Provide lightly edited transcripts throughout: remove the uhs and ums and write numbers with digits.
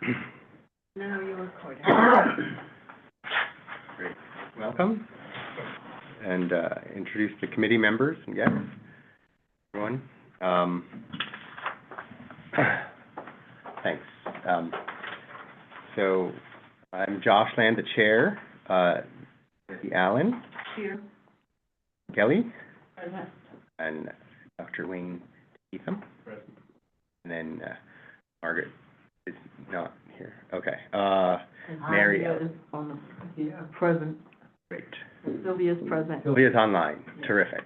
Now you're recording. Great. Welcome. And introduce the committee members and guests. Everyone. Thanks. So I'm Josh Land, the chair. Debbie Allen. Here. Kelly. Present. And Dr. Wayne Eatham. Present. And then Margaret is not here. Okay. Mary. Present. Great. Sylvia's present. Sylvia's online. Yeah. Terrific.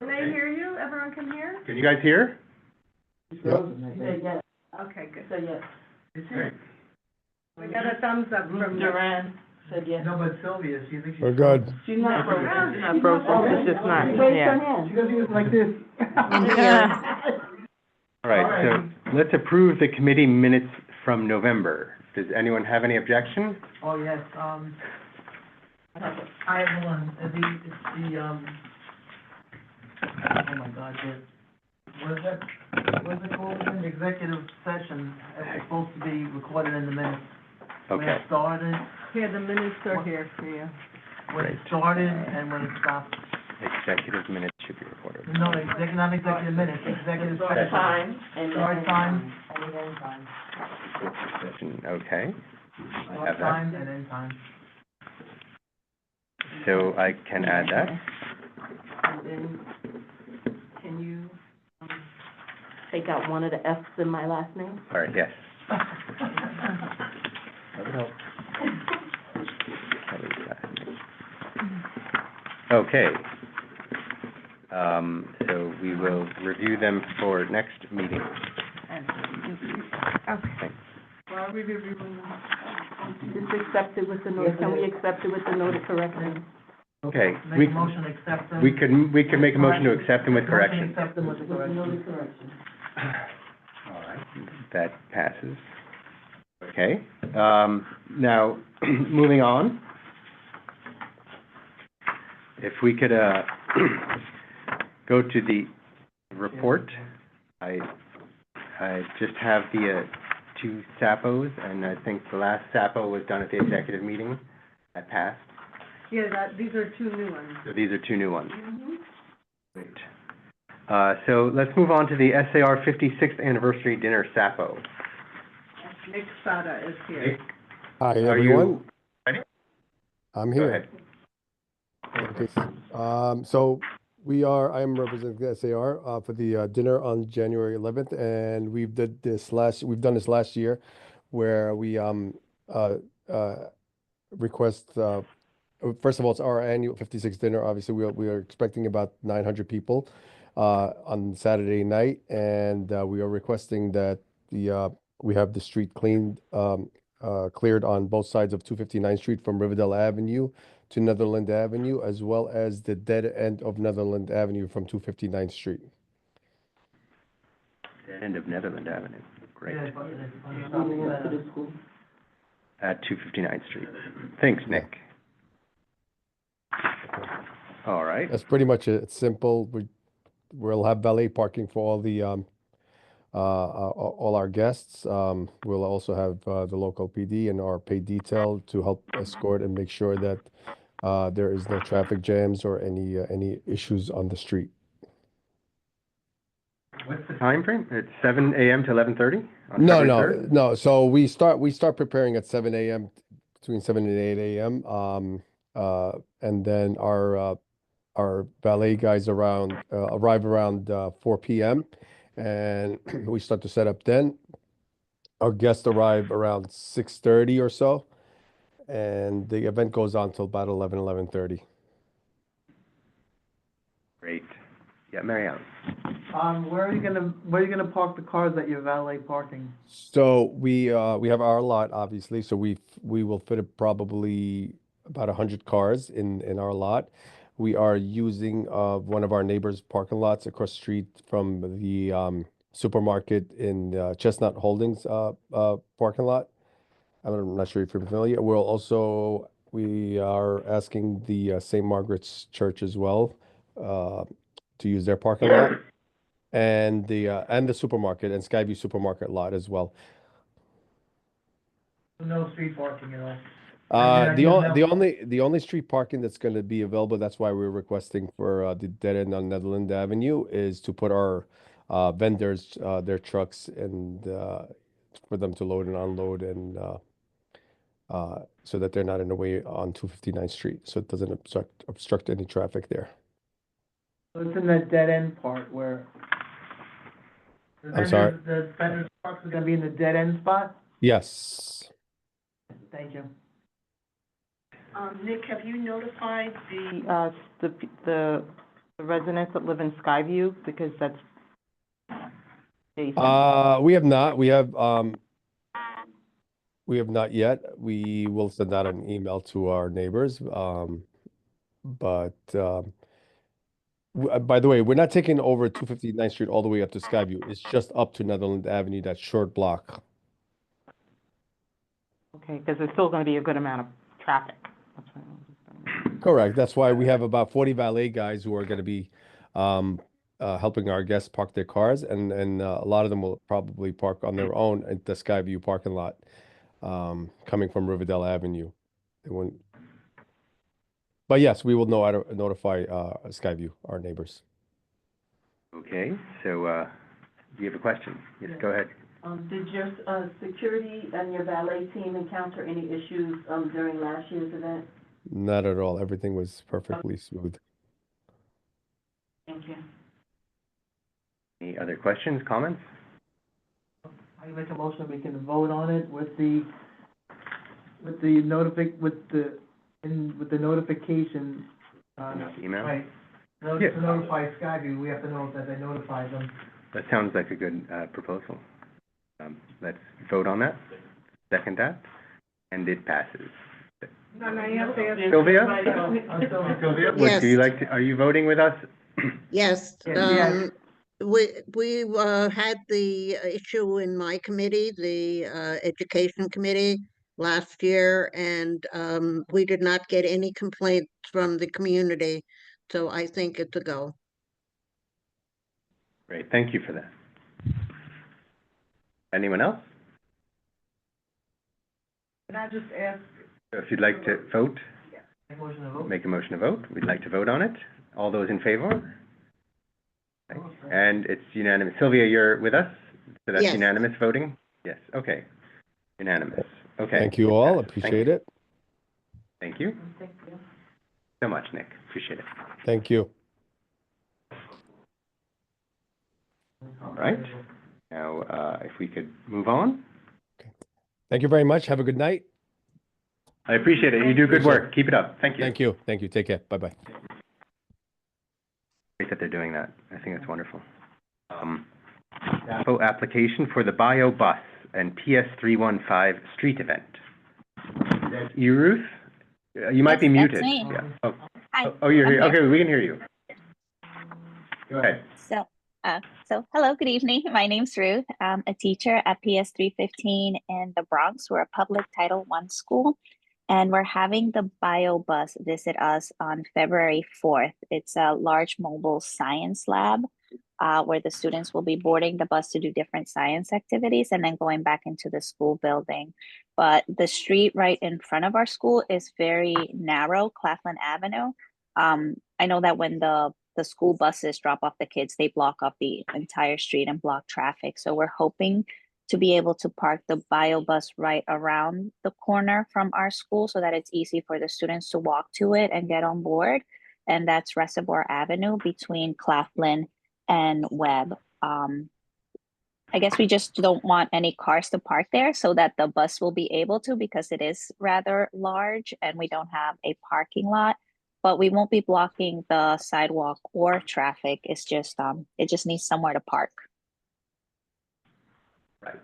Can they hear you? Everyone can hear? Can you guys hear? Say yes. Okay, good. Say yes. Great. We got a thumbs up from Duran. Said yes. No, but Sylvia, she thinks she's We're good. She's not frozen. She's not frozen. She's just not. Raise her hand. She doesn't even like this. All right, so let's approve the committee minutes from November. Does anyone have any objection? Oh, yes, I have one, it's the, oh my God, what is it called, an executive session, it's supposed to be recorded in the minutes. When Okay. it started, Here, the minutes are here for you. when it started and when it stopped. Executive minutes should be recorded. No, not executive minutes, executive session. Time and Start time. And end time. Session, okay. I Start have that. time and end time. So I can add that. And then, can you, take out one of the F's in my last name? All right, yes. That would help. Okay. So we will review them for next meeting. Okay. Well, are we reviewing them? Just accept it with the note, can we accept it with the note of correction? Okay. Make a motion to accept them. We could make a motion to accept them with correction. Accept them with the correction. All right, that passes. Okay, now, moving on. If we could, go to the report. I just have the, two SAPOs, and I think the last SAPO was done at the executive meeting. That passed. Yeah, these are two new ones. So these are two new ones. Great. So let's move on to the SAR 56th anniversary dinner SAPO. Nick Sada is here. Nick, Hi, are everyone. you ready? I'm Go here. ahead. Okay. So I am representing the SAR for the dinner on January 11th, and we've done this last year, where we request. First of all, it's our annual 56th dinner. Obviously, we are expecting about 900 people on Saturday night, and we are requesting that we have the street cleared on both sides of 259th Street from Riverdale Avenue to Netherland Avenue, as well as the dead end of Netherland Avenue from 259th Street. Dead end of Netherland Avenue. Great. Yeah, At 259th Street. Thanks, Nick. All right. That's pretty much it. It's simple. We'll have valet parking for all our guests. We'll also have the local PD and our paid detail to help escort and make sure that there is no traffic jams or any issues on the street. What's the time frame? It's 7 a.m. to 11:30? No. So we start preparing at 7 a.m. between 7 and 8 a.m. And then our valet guys arrive around 4 p.m. and we start to set up then. Our guests arrive around 6:30 or so, and the event goes on till about 11:30. Great. Yeah, Mary Ellen. where are you gonna park the cars at your valet parking? So we have our lot, obviously, so we will fit probably about 100 cars in our lot. We are using one of our neighbors' parking lots across the street from the supermarket in Chestnut Holdings parking lot. I'm not sure if you're familiar. We are asking the St. Margaret's Church as well to use their parking lot, and the supermarket and Skyview supermarket lot as well. No street parking at all. The only street parking that's gonna be available, that's why we're requesting for the dead end on Netherland Avenue, is to put our vendors, their trucks and for them to load and unload and so that they're not in the way on 259th Street, so it doesn't obstruct any traffic there. So it's in that dead end part where. I'm sorry? The vendor's trucks are gonna be in the dead end spot? Yes. Thank you. Nick, have you notified the residents that live in Skyview, because that's adjacent? We have not. We have not yet. We will send out an email to our neighbors. But by the way, we're not taking over 259th Street all the way up to Skyview. It's just up to Netherland Avenue, that short block. Okay, because there's still gonna be a good amount of traffic. That's what I was- Correct. That's why we have about 40 valet guys who are going to be helping our guests park their cars, and a lot of them will probably park on their own at the Skyview parking lot, coming from Riverdale Avenue. They won't. But yes, we will notify Skyview, our neighbors. Okay, so, you have a question? Yes, go ahead. Did your, security and your valet team encounter any issues, during last year's event? Not at all. Everything was perfectly smooth. Thank you. Any other questions, comments? I make a motion, we can vote on it with the notification, Email? right. Yeah. To notify Skyview, we have to know that they notified them. That sounds like a good, proposal. Let's vote on that, second that, and it passes. Sylvia? Sylvia? Would you like to, are you voting with us? Yes, Yes. we had the issue in my committee, the Education Committee last year, and we did not get any complaints from the community, so I think it's a go. Great, thank you for that. Anyone else? Can I just ask? So if you'd like to vote, Make a motion to vote? make a motion to vote. We'd like to vote on it. All those in favor? Okay. And it's unanimous. Sylvia, you're with us? So that's Yes. unanimous voting? Yes, okay. Unanimous, okay. Thank you all. Thank Appreciate it. Thank you Thank you. so much, Nick. Appreciate it. Thank you. All right. Now, if we could move on. Thank you very much. Have a good night. I appreciate it. You do good work. Keep it up. Thank you. Thank you. Thank you. Take care. Bye-bye. Great that they're doing that. I think that's wonderful. Application for the Bio Bus and PS 315 street event. You, Ruth? You might be That's muted. me. Yeah. Oh, Hi. oh, you're I'm here. here. Okay, we can hear you. Go ahead. So hello, good evening. My name's Ruth. I'm a teacher at PS 315 in the Bronx. We're a public Title I school, and we're having the Bio Bus visit us on February 4th. It's a large mobile science lab where the students will be boarding the bus to do different science activities and then going back into the school building. But the street right in front of our school is very narrow, Claflin Avenue. I know that when the school buses drop off the kids, they block off the entire street and block traffic. So we're hoping to be able to park the Bio Bus right around the corner from our school so that it's easy for the students to walk to it and get on board. And that's Reservoir Avenue between Claflin and Webb. I guess we just don't want any cars to park there so that the bus will be able to, because it is rather large and we don't have a parking lot. But we won't be blocking the sidewalk or traffic. It's just, it just needs somewhere to park. Right.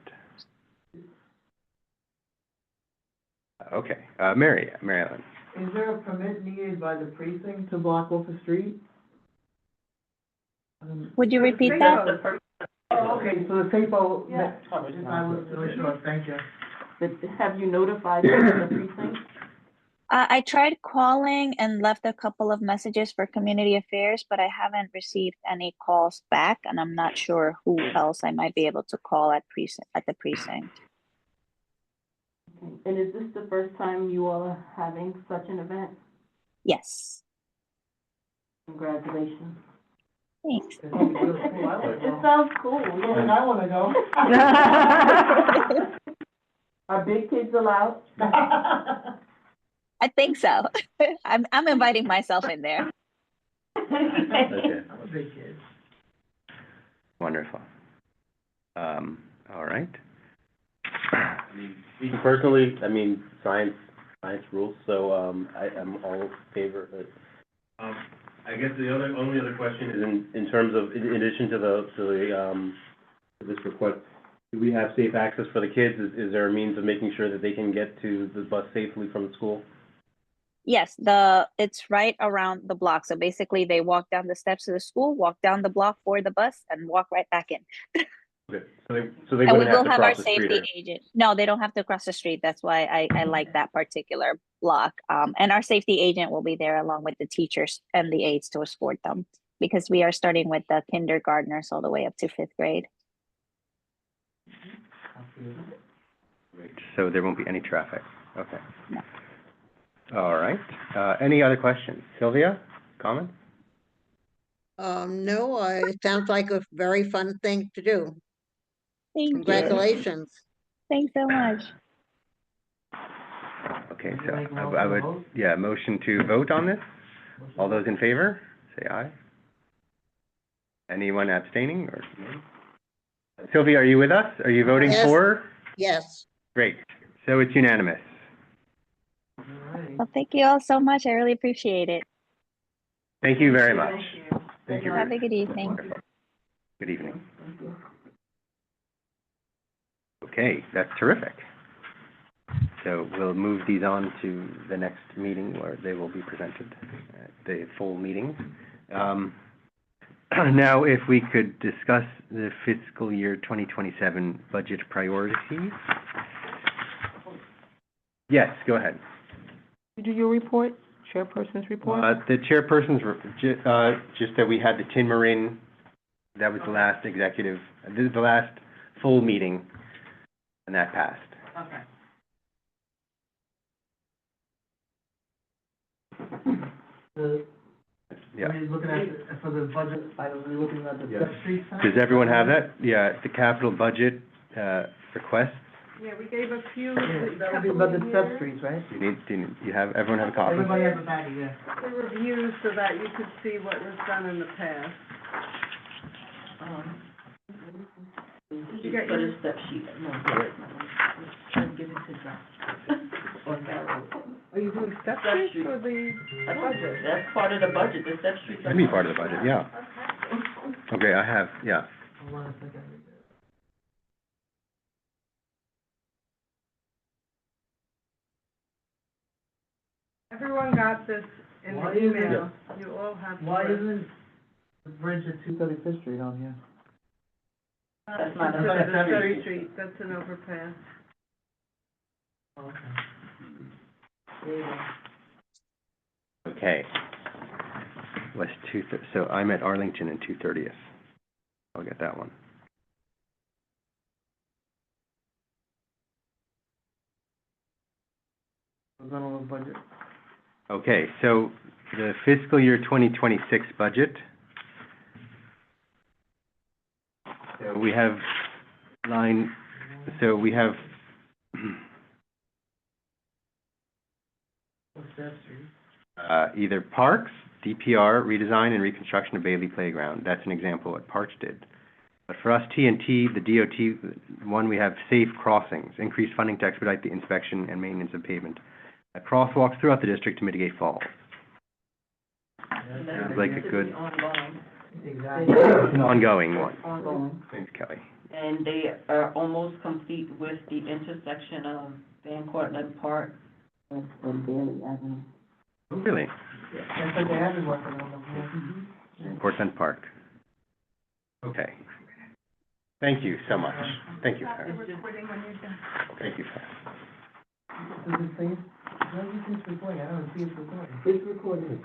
Okay, Mary Ellen. Is there a permit needed by the precinct to block off the street? Would you repeat that? Oh, okay, so the SAPO. Yeah. I wasn't really sure, thank you. Have you notified the precinct? I tried calling and left a couple of messages for community affairs, but I haven't received any calls back, and I'm not sure who else I might be able to call at the precinct. And is this the first time you all are having such an event? Yes, Congratulations. thanks. It sounds really cool. I wanna It go. sounds cool, And yeah. I wanna go. Are big kids allowed? I think so. I'm inviting myself in there. Okay, I'm a big kid. wonderful. All right. Me personally, I mean, science rules, so, I'm all in favor of it. I guess the only other question is in terms of, in addition to this request, do we have safe access for the kids? Is there a means of making sure that they can get to the bus safely from the school? Yes, it's right around the block. So basically they walk down the steps of the school, walk down the block for the bus and walk right back in. Okay, so they And we wouldn't have will to have our cross the street safety or? agent. No, they don't have to cross the street. That's why I like that particular block. And our safety agent will be there along with the teachers and the aides to escort them because we are starting with the kindergartners all the way up to 5th grade. Great. So there won't be any traffic. Okay. No. All right. Any other questions? Sylvia, comments? No, it sounds like a very fun thing to do. Thank you. Congratulations. Thanks so much. Okay, Would you so make a I motion to would, vote? yeah, motion to vote on this? All those in favor, say aye. Anyone abstaining or? Sylvia, are you with us? Are you voting Yes. for? Yes. Great. So it's unanimous. Alrighty. Well, thank you all so much. I really appreciate it. Thank you very much. Thank you. Thank you. Have a Ruth. good evening. Wonderful. Good evening. Thank you. Okay, that's terrific. So we'll move these on to the next meeting where they will be presented, the full meetings. Now, if we could discuss the fiscal year 2027 budget priorities. Yes, go ahead. You do your report, chairperson's report? The chairperson's, just that we had the Tin Marin, that was the last executive, the last full meeting, and that passed. Okay. Yeah. Are you looking at, for the budget items, are you looking at the Yeah. Step Street sign? Does everyone have that? Yeah, the capital budget, request. Yeah, we gave a few, Yeah, that would be about the Step Streets, right? You have, everyone have a copy? Everybody has a packet, yeah. the reviews so that you could see what was done in the past. You got For your- the step sheet, no, give it to John. Or Carol. Are you doing step Step sheets sheet. for the budget? That's part of the budget, the step sheet. That'd be part of the budget, yeah. Okay, I have, yeah. Hold on a second. Everyone got this in Why the isn't it- email. You all have. Why to- isn't the bridge at 235th Street on here? That's not Consider a the Step Step Street. Street, that's an overpass. Oh, okay. There you go. Okay. West so I'm at Arlington and 230th. I'll get that one. We're going over budget. Okay, so the fiscal year 2026 budget. So we have we have, What's Step Street? either parks, DPR, redesign and reconstruction of Bailey Playground. That's an example of what Parks did. But for us, TNT, the DOT, one, we have safe crossings, increased funding to expedite the inspection and maintenance of pavement. Crosswalks throughout the district to mitigate falls. And Sounds that's like a to be good- Ongoing. Exactly. An ongoing one. Ongoing. Thanks, Kelly. And they are almost complete with the intersection of Van Cortlandt Park and Bailey Avenue. Oh, really? That's like they have been working on them. Portland Park. Okay. Thank you so much. Thank you, Farah. Recording when you're done. Thank you, Farah. Does it say, where is this recording? I don't see it recording. It's recorded.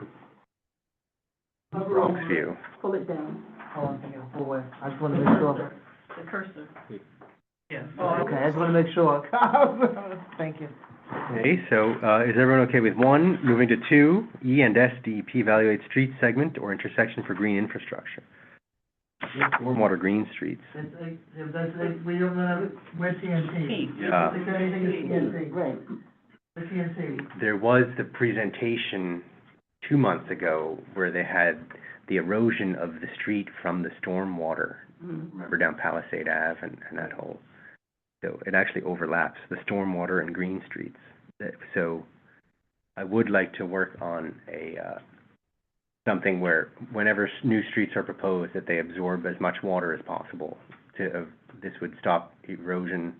Bronx view. Pull it down, Oh, I'm thinking full way. I just want to make sure. the cursor. Yeah. Oh, okay, I just wanna make sure. Thank you. Okay, so, is everyone okay with 1, moving to 2, E and S DEP evaluate street segment or intersection for green infrastructure? Stormwater green streets. We don't have, we're TNT. Yeah. Is there anything in TNT? Right. The TNT. There was the presentation 2 months ago where they had the erosion of the street from the stormwater. Remember down Palisade Ave and that whole, so it actually overlaps the stormwater and green streets. So I would like to work on something where whenever new streets are proposed, that they absorb as much water as possible. This would stop erosion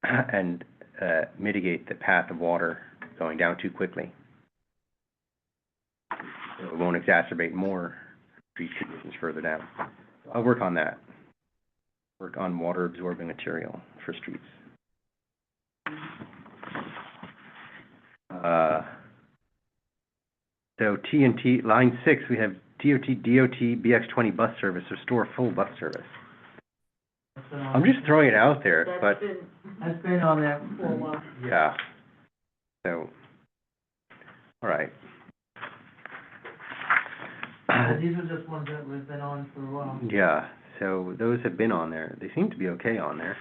and mitigate the path of water going down too quickly. So it won't exacerbate more street conditions further down. I'll work on that. Work on water absorbing material for streets. So TNT, line 6, we have DOT BX20 bus service, restore full bus service. I'm just throwing it out there, but, That's been on there for a while. yeah. So, all right. These are just ones that we've been on for a while. Yeah, so those have been on there. They seem to be okay on there.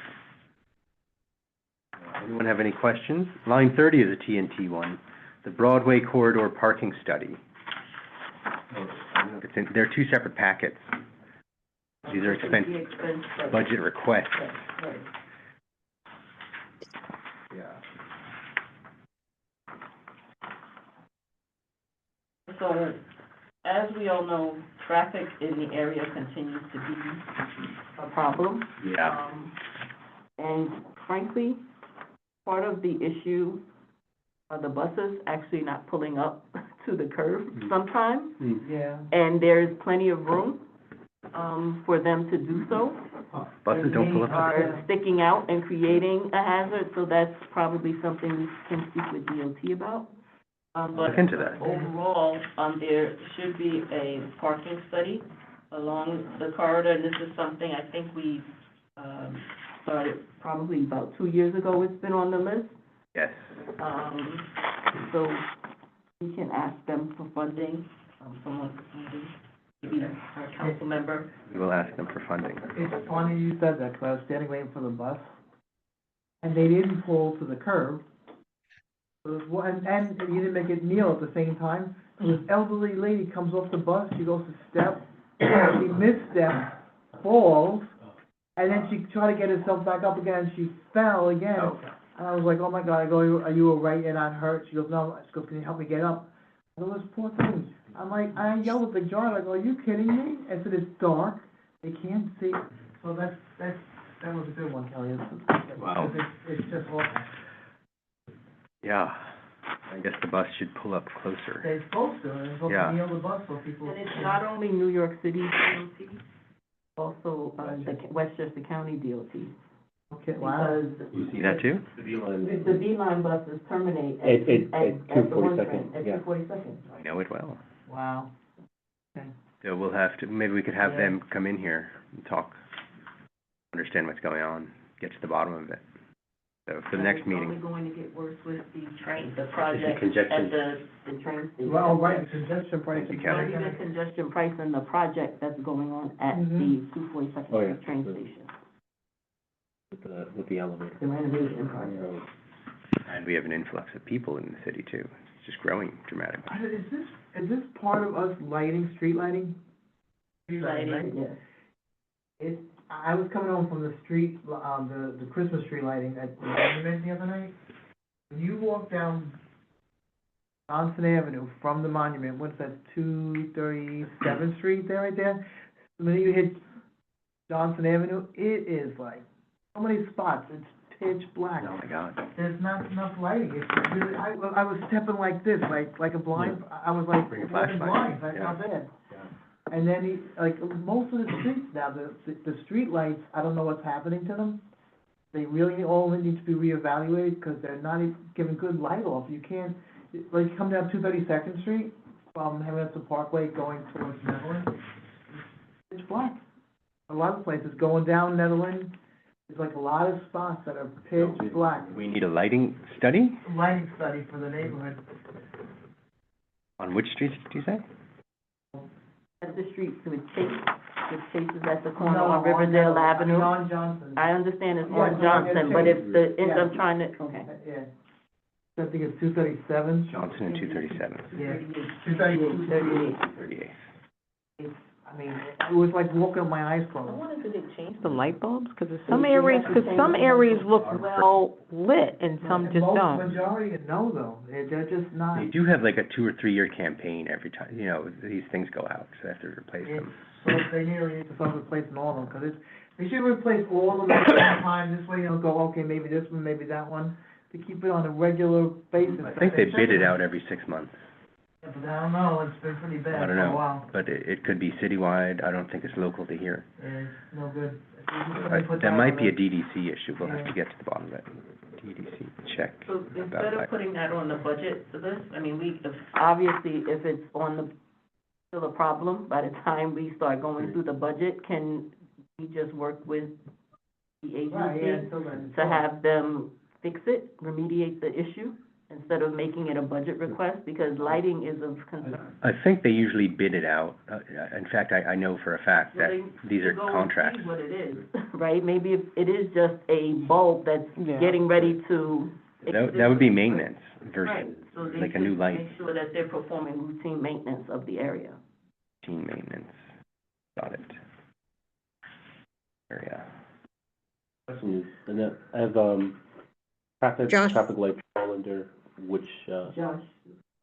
Anyone have any questions? Line 30 is a TNT one, the Broadway corridor parking study. They're 2 separate packets. These are budget requests. Right. Yeah. So, as we all know, traffic in the area continues to be a problem. Yeah. And frankly, part of the issue are the buses actually not pulling up to the curb sometimes. Yeah. And there's plenty of room, for them to do so. Buses don't pull up. They are sticking out and creating a hazard, so that's probably something we can speak with DOT about. But Look into that. overall, there should be a parking study along the corridor, and this is something I think we, started probably about 2 years ago, it's been on the list. Yes. So we can ask them for funding, someone for funding, maybe our council member. We will ask them for funding. It's funny you said that, 'cause I was standing waiting for the bus, and they didn't pull to the curb. It was one, and you didn't make it kneel at the same time. This elderly lady comes off the bus, she goes to step, she missteps, falls, and then she tried to get herself back up again, and she fell again. Okay. And I was like, oh my God, I go, are you all right, you're not hurt? She goes, no. She goes, can you help me get up? And it was poor thing. I'm like, I yelled at the driver, I go, are you kidding me? I said, it's dark, they can't see. So that was a good one, Kelly. Wow. It's just awful. Yeah. I guess the bus should pull up closer. They're supposed to, they're supposed Yeah. to kneel the bus so people. And it's not only New York City DOT, also, the Westchester County DOT. Okay, wow. Because You see that too? the B-line buses terminate At the one 242nd, train, at yeah. 242nd. I know it well. Wow. So we'll have to, maybe we could have Yeah. them come in here and talk, understand what's going on, get to the bottom of it. So for the next It's only meeting, going to get worse with the train, the project congestion. at the train station. Well, right, the congestion price. Thank you, Not Kelly. even congestion price and the project that's going on at the Mhm. 242nd Oh, yeah. train station. With the elevator. The renovation project. and we have an influx of people in the city too. It's just growing dramatically. Is this part of us lighting, street lighting? Street lighting, right? Yes. I was coming home from the street, the Christmas tree lighting at the monument the other night. When you walk down Johnson Avenue from the monument, what's that, 237th Street there, right there? When you hit Johnson Avenue, it is like, so many spots, it's pitch black. Oh my God. There's not enough lighting, it's really, I was stepping like this, like a blind, I was like, Bring a walking flashlight. blind, that's how Yeah. bad. And then like, most of the streets now, the street lights, I don't know what's happening to them. They really all need to be reevaluated, because they're not even giving good light off. You can't, like, you come down 232nd Street from Hamilton Parkway going towards Netherland, it's black. A lot of places, going down Netherland, There's like a lot of spots that are pitch black. We need a lighting study? Lighting study for the neighborhood. On which streets did you say? At the street, with Chase is at the corner No, on Riverdale Avenue. On Johnson. I understand it's Yeah, on Johnson, but if the, Yeah. I'm trying to, okay. Yeah. I think it's 237. Johnson and 237. Yeah. 238. 38th. I mean, it was like walking with my eyes I closed. wanted to change The light bulbs, because So some you have areas, to because change some the areas light look bulbs. well lit and some just Most don't. majority, no, though. They're just not. They do have like a 2 or 3 year campaign every time, you know, these things go out, so they have to replace Yeah, them. so they need to start replacing all of them, 'cause it's, they should replace all of them at the same time, this way you don't go, okay, maybe this one, maybe that one, to keep it on a regular basis. I think they bid it out every 6 months. Yeah, but I don't know, it's been pretty bad I don't for a know, while. but it could be citywide, I don't think it's local to here. It's no good. That might be a DDC issue, we'll have to get to the bottom of it. DDC, check. So about instead of light. putting that on the budget for this, I mean, obviously, if it's on the, still a problem, by the time we start going through the budget, can we just work with the Right, yeah, agency until then. to have them fix it, remediate the issue, instead of making it a budget request, because lighting is of concern. I think they usually bid it out, in fact, I know for a fact that Well, these are Go and contracts. see what it is, right? Maybe if it is just a bulb that's Yeah. getting ready to. That would be maintenance Right, versus so they like a new should light. make sure that they're performing routine maintenance of the area. Routine maintenance, got it. Area. Question, and then I have, Josh. traffic light fall under which, Josh?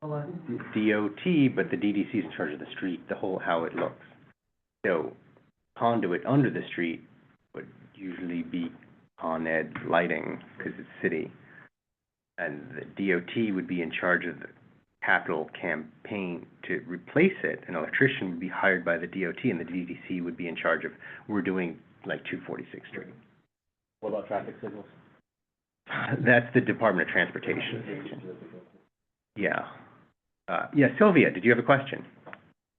Hold on. DOT, but the DDC is in charge of the street, the whole, how it looks. So conduit under the street would usually be Con Ed lighting, because it's city. And the DOT would be in charge of the capital campaign to replace it. An electrician would be hired by the DOT, and the DDC would be in charge of, we're doing like 246th Street. what about traffic signals? That's the Department of Transportation. Yeah. Yeah, Sylvia, did you have a question?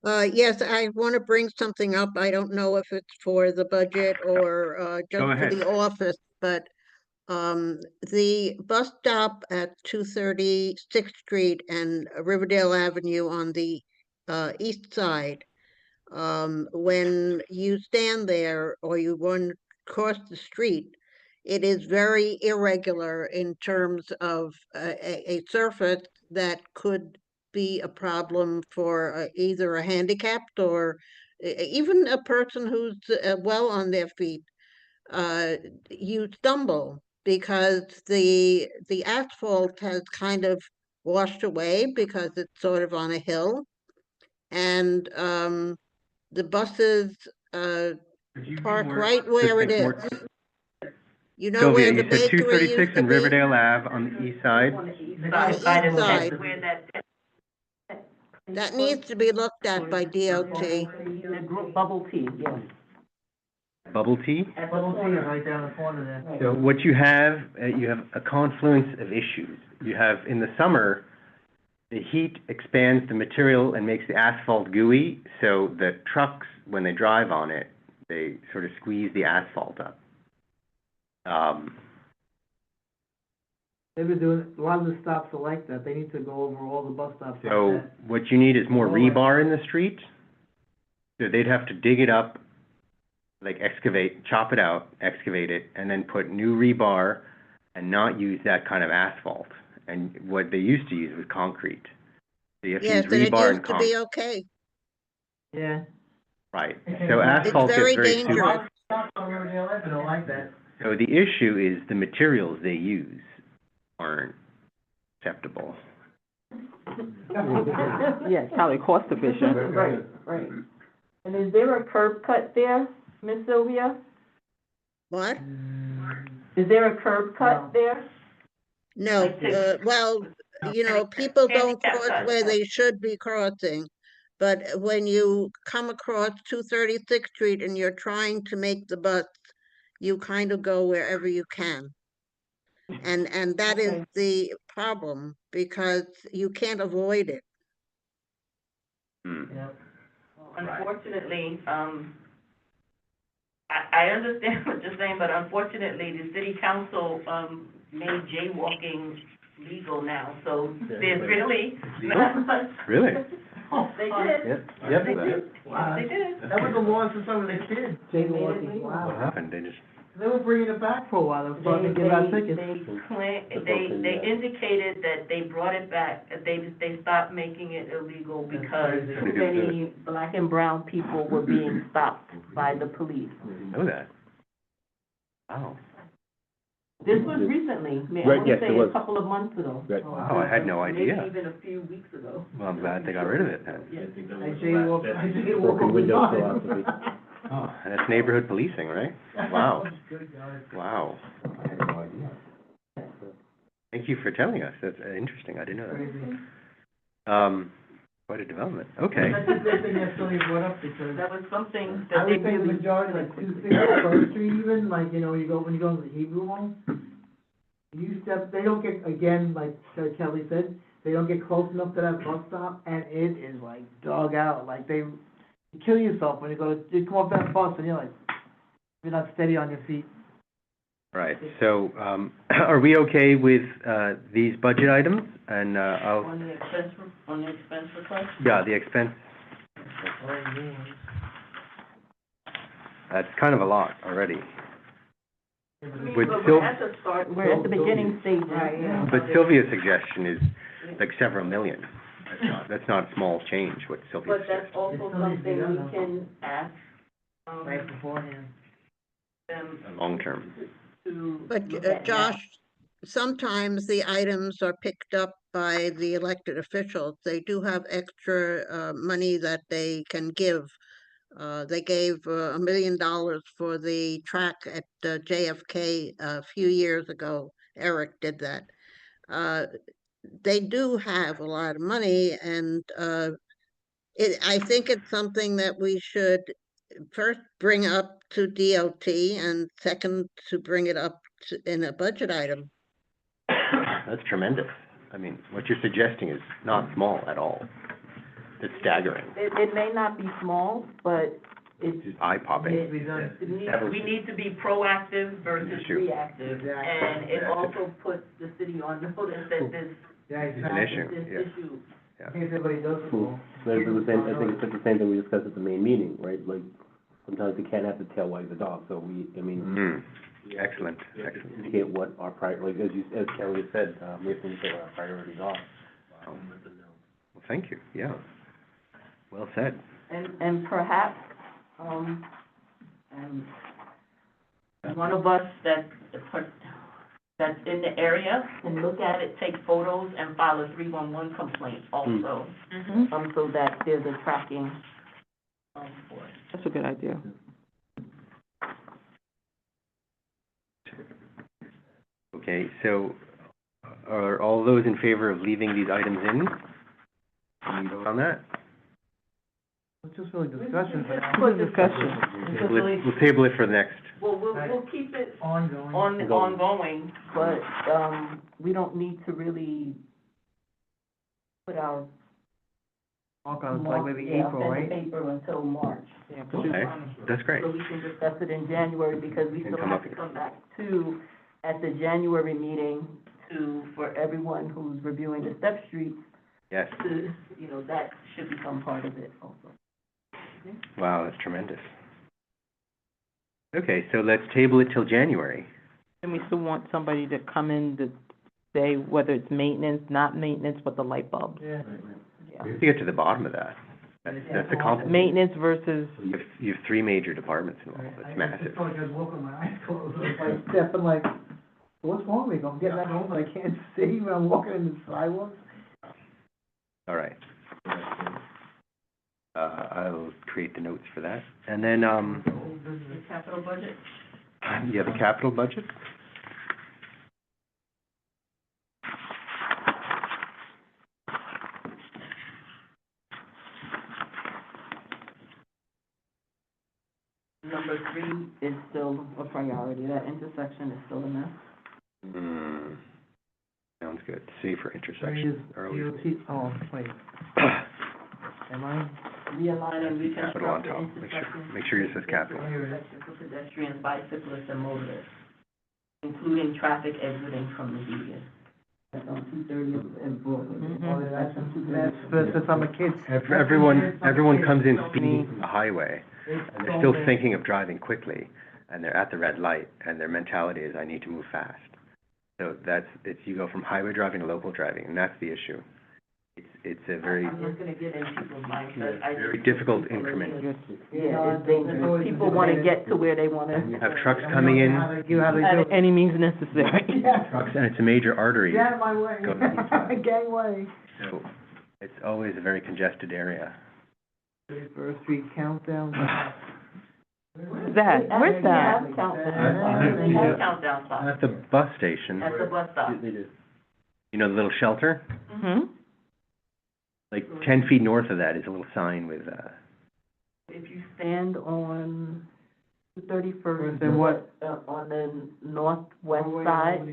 Yes, I want to bring something up. I don't know if it's for the budget or just for ahead. the office, but the bus stop at 236th Street and Riverdale Avenue on the east side, when you stand there or you run across the street, it is very irregular in terms of a surface that could be a problem for either a handicapped or even a person who's well on their feet. You stumble because the asphalt has kind of washed away because it's sort of on a hill, and the buses park right where it is. You know Sylvia, where the you said bakery 236 used to and be? Riverdale Ave on the east side? On the east On side, the right east in side. where that. That needs to be looked at by DOT. The group Bubble Tea, yes. Bubble tea? At the Bubble tea corner. right down the corner there. Right. So what you have a confluence of issues. You have, in the summer, the heat expands the material and makes the asphalt gooey, so the trucks, when they drive on it, they sort of squeeze the asphalt up. They've been doing, a lot of the stops are like that, they need to go over all the bus stops like So that. what you need is more rebar in the street. So they'd have to dig it up, like excavate, chop it out, excavate it, and then put new rebar and not use that kind of asphalt. And what they used to use was concrete. So you have to Yes, use and it rebar and used to be concrete. okay. Yeah. Right. Okay. So It's asphalt is very very dangerous. A lot of stops on Riverdale Avenue don't like that. So the issue is the materials they use aren't acceptable. Yeah, it's probably cost efficient. Right, right. And is there a curb cut there, Miss Sylvia? What? Is there a curb No. cut there? No, well, you know, people don't cross where they should be crossing. But when you come across 236th Street and you're trying to make the bus, you kind of go wherever you can. And that is Okay. the problem, because you can't avoid it. Hmm. Yeah. Unfortunately, I understand what you're saying, but unfortunately, the city council, made jaywalking legal now, so there's really not much. Really? They did. Yep, They yep. did. Wow. They did. That was the law for some of the kids, jaywalking, What wow. happened? They just, They were bringing it back for a while, they were starting to give out tickets. They indicated that they brought it back, they stopped making it illegal because crazy. too many black and brown people were being stopped by the police. I didn't know that. Wow. This was recently, I Right, want to yes, say it was. a couple of months ago. Right. Wow, I had no idea. Maybe even a few weeks ago. Well, I'm glad they got rid of it then. I jaywalk Broken all the window time. philosophy. Oh, and that's neighborhood policing, right? Wow. Good God. Wow. I had no idea. Thank you for telling us. That's interesting. I didn't know Crazy. that. Quite a development. Okay. That's a good thing that Tony brought up, because That was something I that they would say the really. majority, like, 260 First Street even, like, you know, when you go to the Hebrew home, they don't get, again, like Kelly said, they don't get close enough to that bus stop, and it is like dug out, like, you kill yourself when you come off that bus, and you're like, you're not steady on your feet. Right. So, are we okay with, these budget items? And, I'll, On the expense request? yeah, the expense, that's kind of a lot already. With But Sil- we're at the start, we're at the beginning stages. Right, But Sylvia's suggestion is like several million. That's not a small change, what Sylvia But that's suggested. also It still needs to be something done, we though. can ask, Right beforehand. them Long term. to But look at now. Josh, sometimes the items are picked up by the elected officials. They do have extra money that they can give. They gave $1 million for the track at JFK a few years ago. Eric did that. They do have a lot of money, and I think it's something that we should first bring up to DOT, and second, to bring it up in a budget item. That's tremendous. I mean, what you're suggesting is not small at all. It's staggering. It may not be small, but it's, It's eye-popping. Needs to be done. we need to be proactive versus Issue. reactive. Exactly. And it also puts the city on notice that this, Yeah, It's an exactly. issue, this yeah. issue. In case anybody does Cool. fall. So it's the same, I think it's the same thing we discussed at the main meeting, right? Like, sometimes you can't have the tail wag the dog, so Excellent, excellent. indicate what our like, as Kelly said, we have to indicate what our priorities are. Wow. Well, thank you, yeah. Well said. And perhaps, and one of us that's in the area can look at it, take photos, and file a 311 complaint also, so that there's a tracking, for it. That's a good idea. Okay, so are all those in favor of leaving these items in? Can we vote on that? It's just really discussion for now. Good discussion. We'll table it for the next, Well, we'll keep it Ongoing. ongoing, but, we don't need to really put our Talk on, like, maybe April, pen right? to paper until March. Yeah, 'cause okay, that's great. So we can discuss it in January, because we And still come have up to here. come back at the January meeting for everyone who's reviewing the step streets, Yes, that should become part of it also. wow, that's tremendous. Okay, so let's table it till January. And we still want somebody to come in to say whether it's maintenance, not maintenance, but the light bulbs. Yeah. Yeah. We have to get to the bottom of that. That's the complicated. Maintenance versus, You have three major departments involved. I It's massive. felt like I was walking with my eyes closed, I was like stepping like, what's wrong with me? I'm getting back home and I can't see when I'm walking in the sidewalks. All right. I'll create the notes for that. And then, The capital budget? yeah, the capital budget? Number 3 is still a priority, that intersection is still a mess. Sounds good. Safer Three intersections, is early. DOT, oh, wait, am I? realign and Capital on reconstruct the top. intersection. Make sure yours says capital. For pedestrians, bicyclists, and motorists, including traffic exiting from the deviant. That's on 230 and Broadway. Oh, yeah, that's since I'm a kid. Everyone comes in speeding from the highway, and they're still thinking of driving quickly, and they're at the red light, and their mentality is, I need to move fast. So you go from highway driving to local driving, and that's the issue. It's a very, I'm not gonna get in people's minds, but I very just- difficult increment. Yeah, it's dangerous. People wanna get to where they wanna, You have trucks coming in, How they do at it. any means necessary. Yeah. trucks, and it's a major artery, Get out of my way. Go to the east side. Gangway. so it's always a very congested area. 31st Street countdown. Where's that? Where's that? They have countdown, Uh, they have countdown clocks At the bus station, at the bus stop. They do. you know, the little shelter, Hmm? like 10 feet north of that is a little sign with, If you stand on 31st. Then what? On the northwest side,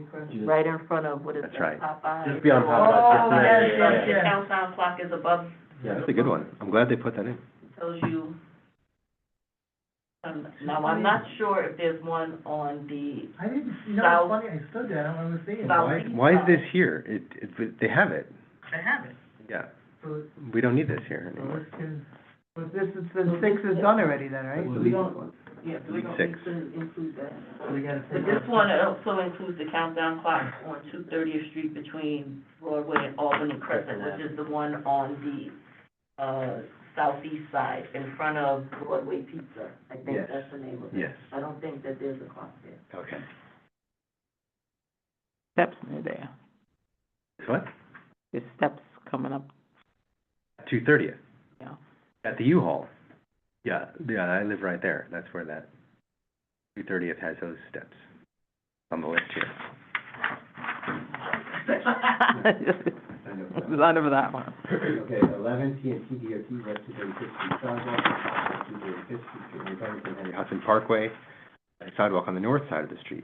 right in front of, what is That's that, right. Popeye? Just beyond Popeye, just in that area, yeah, The yeah. countdown clock is above, that's a good one. I'm glad they put that in. tells you. Now, I'm not sure if there's one on the, I didn't, you know, South- it's funny, I stood there, I don't remember seeing it. South- Why is this here? They have it. They have it. Yeah, So, we don't need this here so anymore. this can, but this is, the 6 is done already then, right? so we don't, yeah, so we don't Six. need to include that. So we gotta But take this that. one also includes the countdown clock on 230th Street between Broadway and Albany Crescent, which is the one on the, southeast side, in front of Broadway Pizza. I think Yes. that's the name of it. Yes. I don't think that there's a clock there. Okay. Steps near there. What? There's steps coming up, 230th, yeah. at the U-Haul. Yeah, I live right there. That's where that 230th has those steps on the list here. None of that one. Okay, 11 TNT DOT, West 235th Street sidewalk, West 235th Street, Republic from Henry Hudson Parkway, a sidewalk on the north side of the street.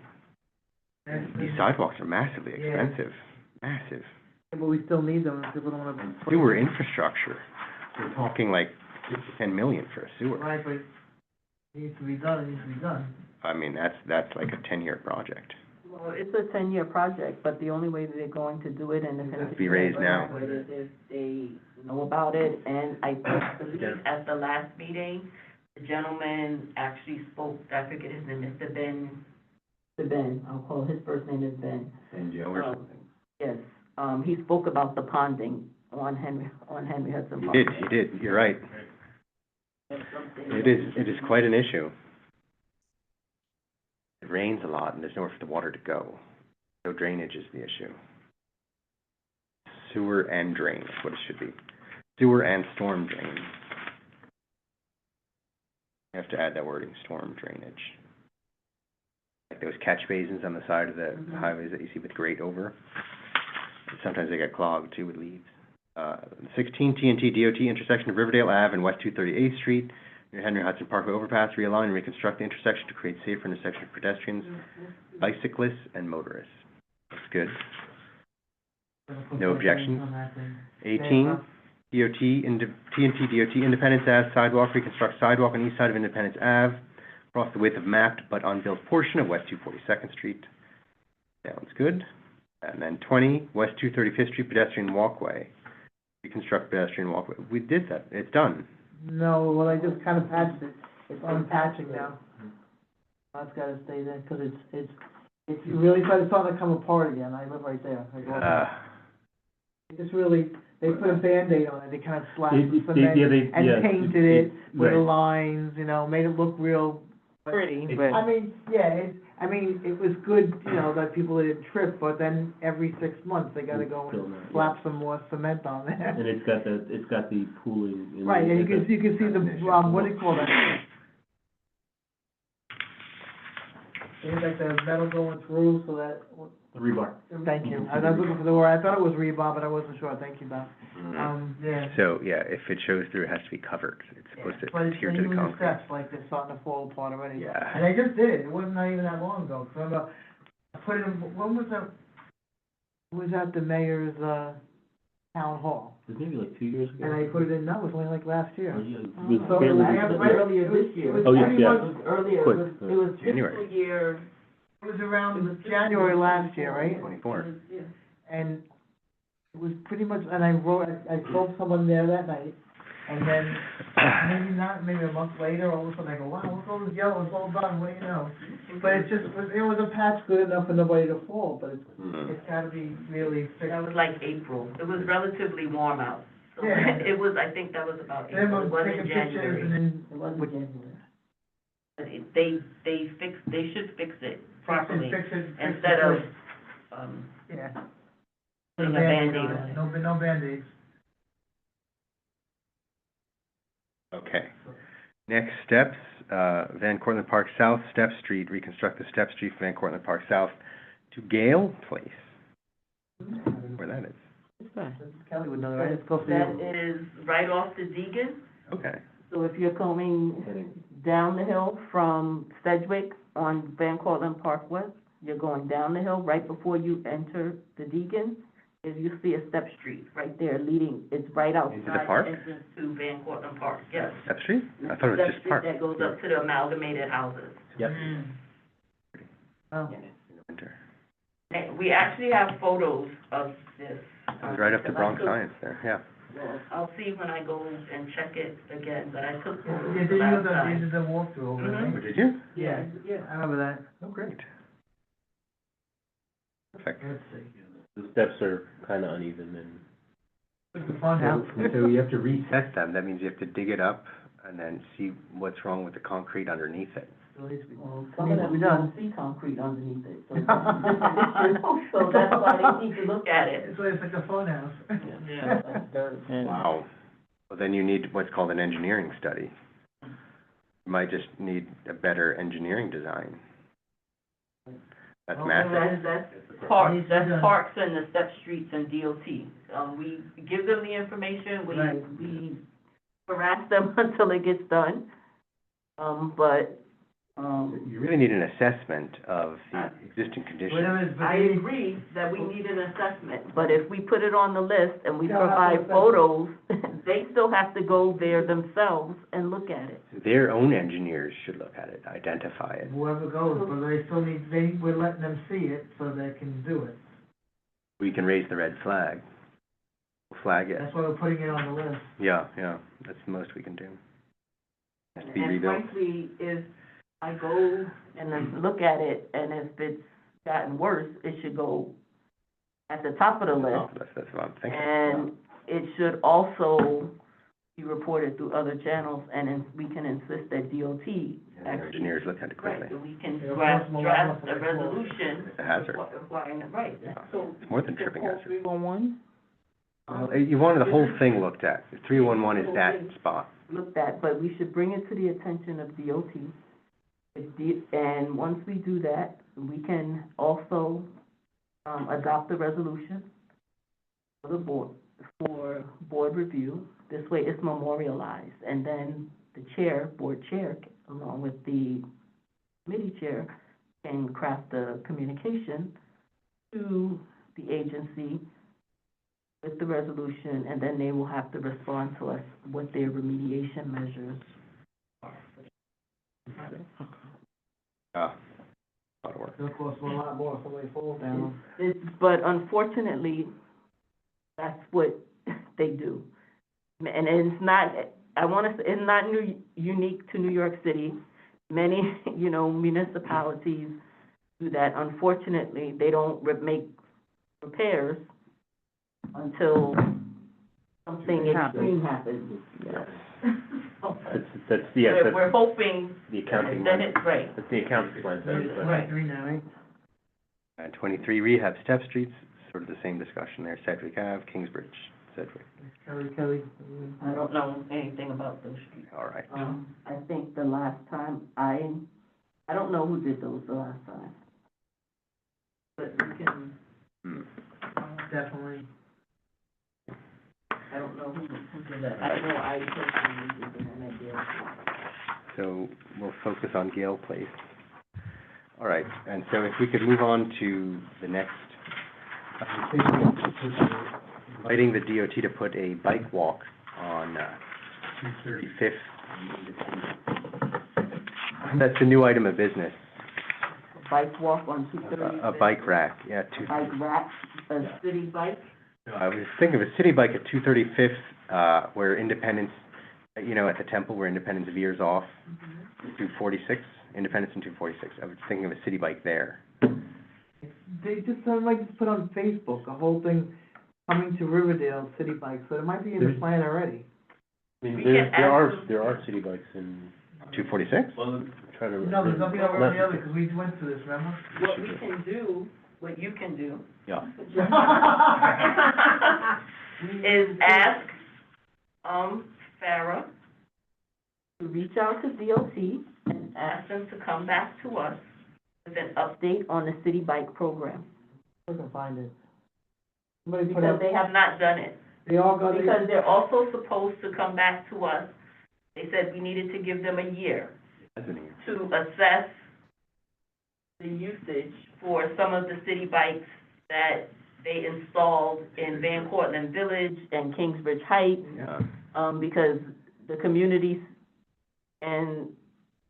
These sidewalks are massively Yeah. expensive, massive. But we still need them, if people don't wanna. And sewer infrastructure, we're talking like 6 to 10 million for a sewer. Right, but it needs to be done, it needs to be done. I mean, that's like a 10-year project. Well, it's a 10-year project, but the only way that they're going to do it, and if it's. Be raised now. Is if they know about it, and I believe at the last meeting, the gentleman actually spoke, I forget his name, Mr. Ben, I'll call, his first name is Ben. And Joe or something. Yes, he spoke about the ponding on Henry Hudson He Park. did, you're right. That's something It is quite an issue. It rains a lot and there's nowhere for the water to go. So drainage is the issue. Sewer and drain is what it should be. Sewer and storm drain. You have to add that wording, storm drainage. Like those catch basins on the side of the highways that you see with grate over. Sometimes they get clogged too with leaves. 16 TNT DOT intersection of Riverdale Ave and West 238th Street, near Henry Hudson Parkway overpass, realign and reconstruct the intersection to create safer intersection for pedestrians, bicyclists, and motorists. Looks good. No objections? 18, TNT DOT Independence Ave sidewalk, reconstruct sidewalk on east side of Independence Ave, across the width of mapped but unbuilt portion of West 242nd Street. Sounds good. And then 20, West 235th Street pedestrian walkway, reconstruct pedestrian walkway. We did that, it's done. No, well, I just kind of patched it, it's on patching now. That's gotta stay there, 'cause it's really, it's starting to come apart again, I live right there. They just really, they put a Band-Aid on it, they kind of slapped the cement and painted it with the lines, you know, made it look real. Pretty, but. I mean, yeah, it was good, you know, that people didn't trip, but then every 6 months, they gotta go and slap some more cement on there. And it's got the pooling. in Right, the- and you can see the, what do you call that? It's like the metal going through, so that, The rebar. thank you, I was looking for the word, I thought it was rebar, but I wasn't sure, thank you, Bob. Yeah. So, yeah, if it shows through, it has to be covered. It's supposed to But it's adhere to the even the concrete. steps, like they're starting to fall apart already. Yeah. And I just did it, it wasn't not even that long ago, 'cause remember, I put it in, when was that the mayor's, town hall. It was maybe like 2 years And I put it in, no, it was only like last year. Oh, yeah, it Oh, was So fairly we recent. have right- earlier this it year. was Oh, yes, pretty yeah. much- It was earlier, Quick, it was January. fiscal year. It was It around was January last year, right? 24. Yeah. And it was pretty much, and I told someone there that night, and then maybe a month later, all of a sudden I go, wow, look, all this yellow, it's all done, what do you know? But it was a patch good enough for nobody to fall, but it's gotta be really fixed. That was like April. It was relatively warm out. So Yeah. it was, I think that was about Then April. It we'll wasn't take pictures January. and then. It wasn't January. But they should fix it properly Fix it instead of, quick. Yeah. putting a Band-Aid on it. No Band-Aids. Okay. Next steps, Van Cortlandt Park South, Step Street, reconstruct the Step Street, Van Cortlandt Park South to Gale Place. Where that is. Kelly would know, right? It's supposed to That be. is right off the Deegan. Okay. So if you're coming down the hill from Sedgwick on Van Cortlandt Park West, you're going down the hill right before you enter the Deegan, is you see a Step Street right there leading, it's right outside Into the park? entrance to Van Cortlandt Park, yes. Step Street? I thought it was just park. Step Street that goes up to the amalgamated houses. Yep. Oh. Winter. And we actually have photos of this. It was right up to Bronx Science there, yeah. Well, I'll see when I go and check it again, but I took Yeah, photos did the you last the, time. you did the walkthrough over there, Mhm. right? Did you? Yeah, yeah. I remember that. Oh, great. Perfect. Let's see. The steps are kinda uneven and. It's a fun house. So you have to retest them, that means you have to dig it up and then see what's wrong with the concrete underneath it. Well, some of them we don't see concrete underneath it, so so that's why they need to look at it. It's like a fun house. Yeah. And- Wow. Well, then you need what's called an engineering study. You might just need a better engineering design. That's Oh, massive. That's parks and the Step Streets and DOT. We give them the information, Right. we harass them until it gets done. You really need an assessment of the existing conditions. I agree that we need an assessment, but if we put it on the list and we Yeah, I'll have provide to- photos, they still have to go there themselves and look at it. Their own engineers should look at it, identify it. Whoever goes, but they still need, we're letting them see it so they can do it. We can raise the red flag. Flag it. That's why we're putting it on the list. Yeah, that's the most we can do. Has to be And rebuilt. frankly, if I go and then look at it, and if it's gotten worse, it should go at the top of the list. Oh, that's what I'm thinking. And it should also be reported through other channels, and then we can insist that DOT And our actually. engineers look at it Right, quickly. so we can Yeah, draft more than a likely. resolution. It's a hazard. Requiring it, right. So, It's more than tripping hazard. 311? You wanted the whole thing looked at. 311 is that spot. Looked at, but we should bring it to the attention of DOT. And once we do that, we can also, adopt the resolution for the board, for board review. This way it's memorialized, and then the chair, board chair, along with the committee chair, can craft the communication to the agency with the resolution, and then they will have to respond to us what their remediation measures are. A lot of work. It'll cost a lot more if somebody falls down. But unfortunately, that's what they do. And it's not, I wanna say, it's not unique to New York City. Many, municipalities do that. Unfortunately, they don't make repairs until something extreme happens. Yes. We're hoping the accounting that line. it's right. That's the accounting line, but. Right. 23 now, right? And 23 rehab Step Streets, sort of the same discussion there. Sedgwick Ave, Kingsbridge, Sedgwick. Kelly. I don't know anything about those streets. All right. I think the last time, I don't know who did those the last time. But we can, Hmm. Definitely. I don't know who did that. I know I personally did the one that did. So we'll focus on Gale Place. All right, and so if we could move on to the next. inviting the DOT to put a bike walk on, 235th. That's a new item of business, Bike walk on 235th. a bike rack, yeah, Bike rack, a city bike. I was thinking of a city bike at 235th, where Independence, you know, at the temple where Independence veers off, 246, Independence and 246. I was thinking of a city bike there. They just, might just put on Facebook, a whole thing, coming to Riverdale City Bike, so it might be in the plan already. I mean, We there can ask there are city bikes in, 246? well, I'm trying to. No, there's nothing over on the other, because we went through this, remember? What we can do, what you can do, Yeah. is ask, Farah to reach out to DOT and ask them to come back to us with an update on the city bike program. We can find it. Somebody put Because up, they have not done it. they all got, Because they're also supposed to come back to us. They said we needed to give them a year That's an ear. to assess the usage for some of the city bikes that they installed in Van Cortlandt Village and Kingsbridge Heights, Yeah. because the communities and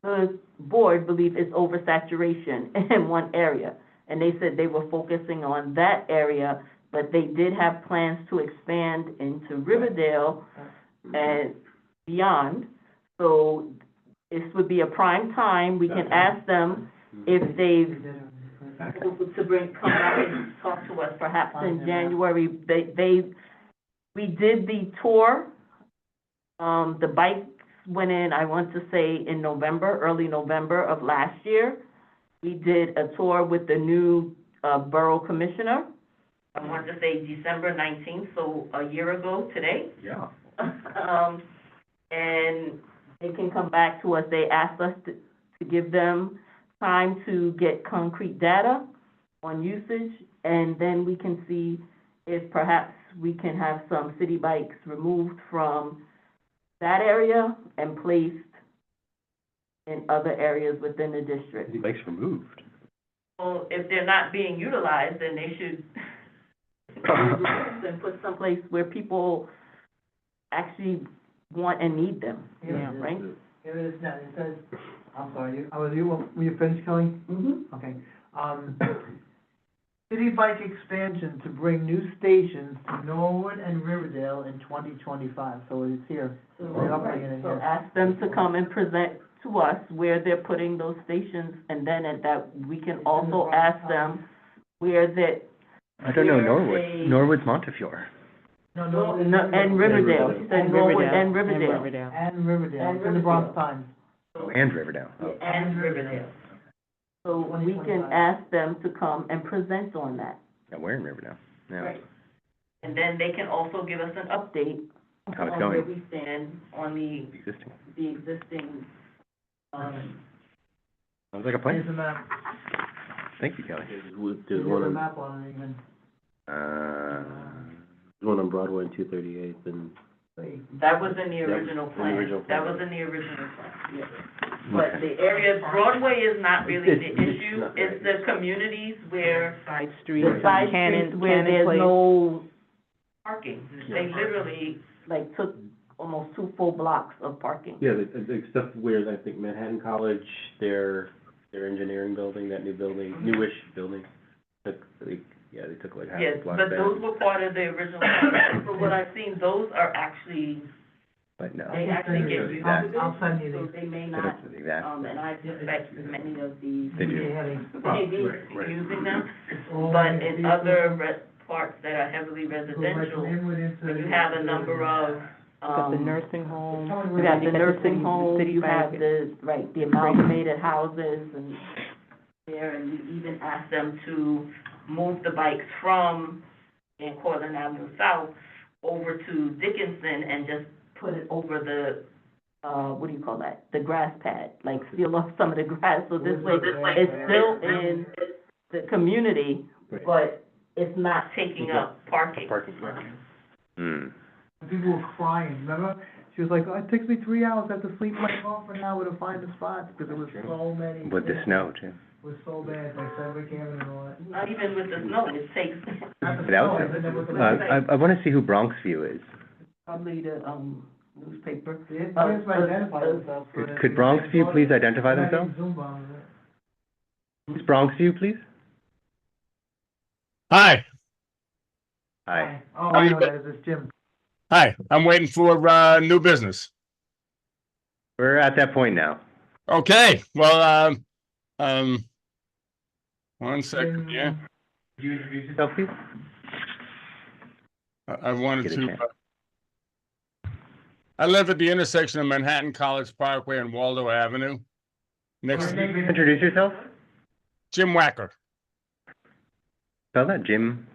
the board believe it's oversaturation in one area. And they said they were focusing on that area, but they did have plans to expand into Riverdale and beyond. So this would be a prime time. We can ask them if they've come back and talk to us, perhaps in January. We did the tour. The bikes went in, I want to say, in November, early November of last year. We did a tour with the new, borough commissioner. I want to say December 19th, so a year ago today. Yeah. And they can come back to us. They asked us to give them time to get concrete data on usage, and then we can see if perhaps we can have some city bikes removed from that area and placed in other areas within the district. City bikes removed. Well, if they're not being utilized, then they should and put someplace where people actually want and need them, Yeah. right? Here it is now, it says, I'm sorry, were you finished, Kelly? Mm-hmm. Okay. City bike expansion to bring new stations to Norwood and Riverdale in 2025, so it's here. They're upping it in So here. ask them to come and present to us where they're putting those stations, and then at that, we can also ask them where that, I don't know, Where Norwood. they- Norwood's Montefiore. No, and Riverdale, she said Norwood and Riverdale. And Riverdale, And it's in the Bronx Riverdale. Times. Oh, and Riverdale. Oh. And Riverdale. So we can ask them to come and present on that. Yeah, we're in Riverdale. Yeah. Right. And then they can also give us an update How it's on where going. we stand on the Existing. existing, Sounds like a Here's plan. the map, Thank you, Kelly. There's here's one the on, map on it even. there's one on Broadway and 238th, and that was in the Yep, original in the plan. original That plan. was in the original plan, yes. But the area, Broadway is not really the It's issue, not, it's right. the communities where, Side streets, the side Cannon, streets where Cannon there's Place. no parking. They literally, like, took almost 2 full blocks of parking. yeah, the stuff where, I think Manhattan College, their engineering building, that new building, newish building, they took like half Yes, the block but back. those were part of the original plan. From what I've seen, those are actually, But no. they actually get used Exact. to it, I'll send you so these. they may They not, don't do the exact. and I suspect many of these They do. may be using them, but in other parts that are heavily residential, when you have a number of, Got the nursing home. you got the got nursing city- home, city you have bike. the amalgamated houses and there, and we even asked them to move the bikes from in Cortlandt Avenue South over to Dickinson and just put it over the, what do you call that? The grass pad, like seal off some of the grass, so this way it's still in the community, but it's not taking up parking. Parking, right. Hmm. People were crying, remember? She was like, oh, it takes me 3 hours, I have to sleep my car for an hour to find the spots, because there was so many. With the snow, too. was so bad, like Sedgwick Avenue and all that. Not even with the snow, it's safe. Not the Without snow, it? but then with the I wanna see who Bronx View is. Probably the, newspaper. They have to identify themselves. so that- Could Bronx View please identify They're not themselves? getting Zoom bombed, is it? Who's Bronx View, please? Hi, Hi. Oh, How I you know that is, it's Jim. hi. I'm waiting for new business. We're at that point now. Okay, well, 1 second, yeah. Could you introduce yourself, please? I wanted Get a to. chance. I live at the intersection of Manhattan College Parkway and Waldo Avenue. Next, Could you please introduce yourself? Jim Wacker. Spell that, Jim.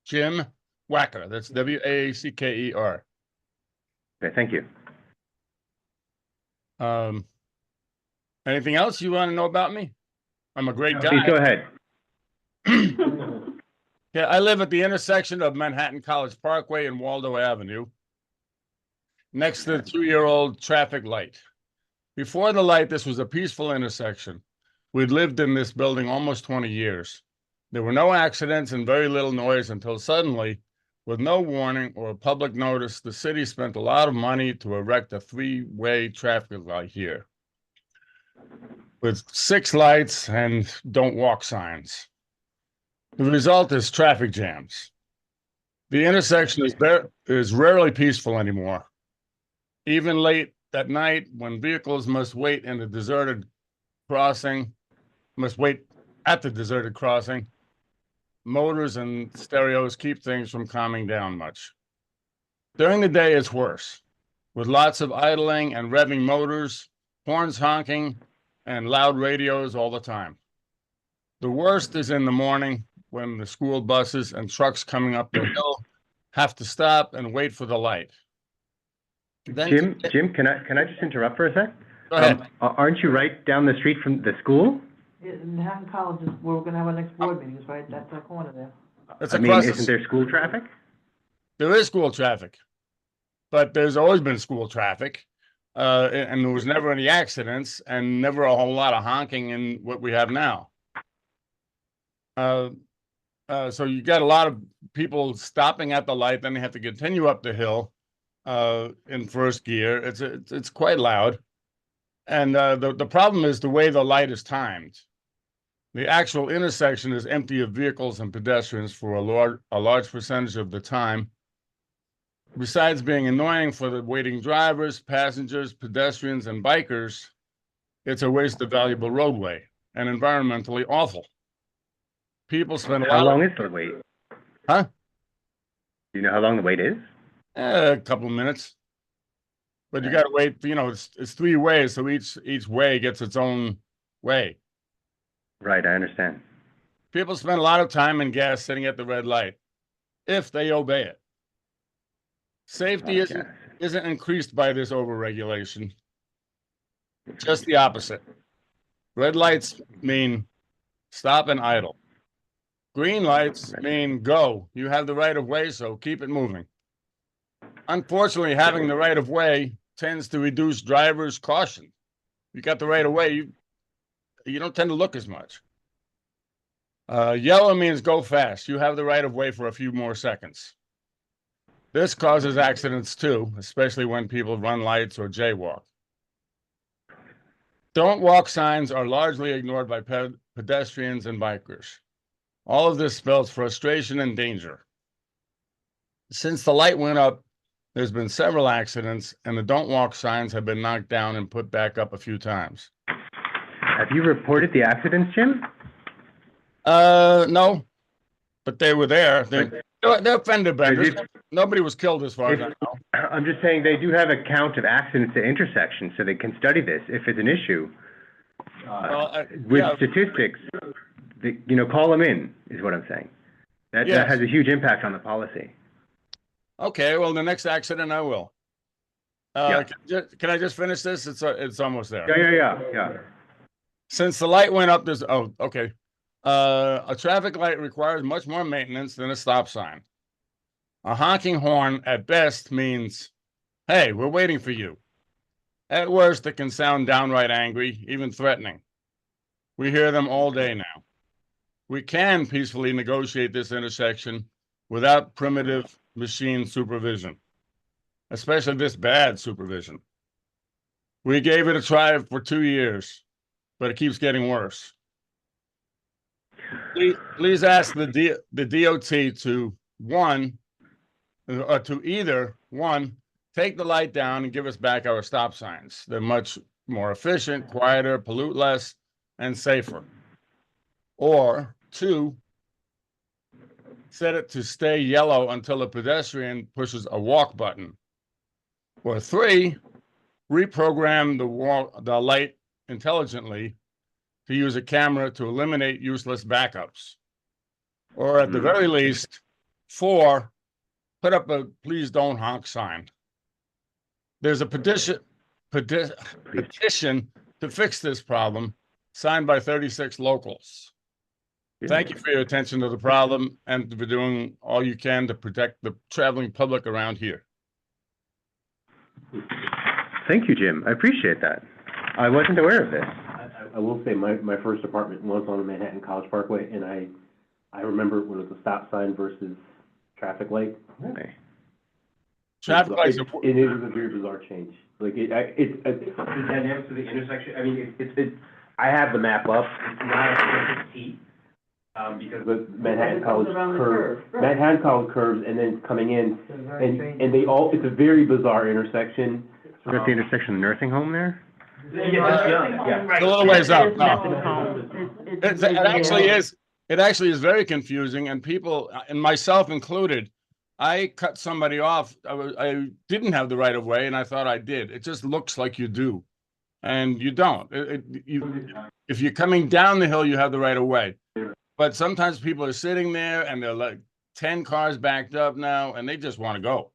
Jim Wacker. That's Wacker. Okay, thank you. Anything else you want to know about me? I'm a great guy. Please go ahead. Yeah, I live at the intersection of Manhattan College Parkway and Waldo Avenue, next to the 2-year-old traffic light. Before the light, this was a peaceful intersection. We'd lived in this building almost 20 years. There were no accidents and very little noise until suddenly, with no warning or public notice, the city spent a lot of money to erect a 3-way traffic light here, with 6 lights and don't walk signs. The result is traffic jams. The intersection is rarely peaceful anymore. Even late at night, when vehicles must wait at the deserted crossing, motors and stereos keep things from calming down much. During the day, it's worse, with lots of idling and revving motors, horns honking, and loud radios all the time. The worst is in the morning, when the school buses and trucks coming up the hill have to stop and wait for the light. Then, Jim, can I just interrupt for a sec? go ahead. Aren't you right down the street from the school? Yeah, Manhattan College is, where we're gonna have our next board meeting, is right, that's that corner there. It's I mean, across isn't there school traffic? There is school traffic, but there's always been school traffic. And there was never any accidents and never a whole lot of honking in what we have now. So you got a lot of people stopping at the light, then they have to continue up the hill in first gear. It's quite loud. And the problem is the way the light is timed. The actual intersection is empty of vehicles and pedestrians for a large percentage of the time. Besides being annoying for the waiting drivers, passengers, pedestrians, and bikers, it's a waste of valuable roadway and environmentally awful. People spend a How lot long of, is the wait? Huh? Do you know how long the wait is? a couple of minutes. But you gotta wait, it's 3 ways, so each way gets its own way. Right, I understand. People spend a lot of time and gas sitting at the red light, if they obey it. Safety isn't increased by this overregulation. Just the opposite. Red lights mean stop and idle. Green lights mean go. You have the right of way, so keep it moving. Unfortunately, having the right of way tends to reduce drivers' caution. You got the right of way, you don't tend to look as much. Yellow means go fast. You have the right of way for a few more seconds. This causes accidents too, especially when people run lights or jaywalk. Don't walk signs are largely ignored by pedestrians and bikers. All of this spells frustration and danger. Since the light went up, there's been several accidents, and the don't walk signs have been knocked down and put back up a few times. Have you reported the accidents, Jim? No, but they were there. They're fender benders. Nobody was killed as far as I know. I'm just saying they do have a count of accidents at intersections, so they can study this if it's an issue. With yeah. statistics, call them in, is what I'm saying. That Yes. has a huge impact on the policy. Okay, well, the next accident I will. Yeah. Can I just finish this? It's almost there. Yeah. Since the light went up, okay. A traffic light requires much more maintenance than a stop sign. A honking horn at best means, hey, we're waiting for you. At worst, it can sound downright angry, even threatening. We hear them all day now. We can peacefully negotiate this intersection without primitive machine supervision, especially this bad supervision. We gave it a try for 2 years, but it keeps getting worse. Please ask the DOT to either take the light down and give us back our stop signs. They're much more efficient, quieter, pollute less, and safer. Or 2, set it to stay yellow until a pedestrian pushes a walk button. Or 3, reprogram the light intelligently to use a camera to eliminate useless backups. Or at the very least, 4, put up a please don't honk sign. There's a petition to fix this problem, signed by 36 locals. Thank you for your attention to the problem and for doing all you can to protect the traveling public around here. Thank you, Jim. I appreciate that. I wasn't aware of this. I will say my first apartment was on Manhattan College Parkway, and I remember when it was a stop sign versus traffic light. Really? Traffic lights. It is a very bizarre change. Like the dynamics of the intersection. I mean, I have the map up. It's not a perfect T, because the Manhattan College curves. Manhattan College curves, and then coming in, and they all. It's a very bizarre intersection. So that's the intersection of the nursing home there? Yeah. It's a little ways up. It's It actually is very confusing, and people, and myself included, I cut somebody off. I didn't have the right of way, and I thought I did. It just looks like you do, and you don't. If you're coming down the hill, you have the right of way. But sometimes people are sitting there, and they're like 10 cars backed up now, and they just want to go.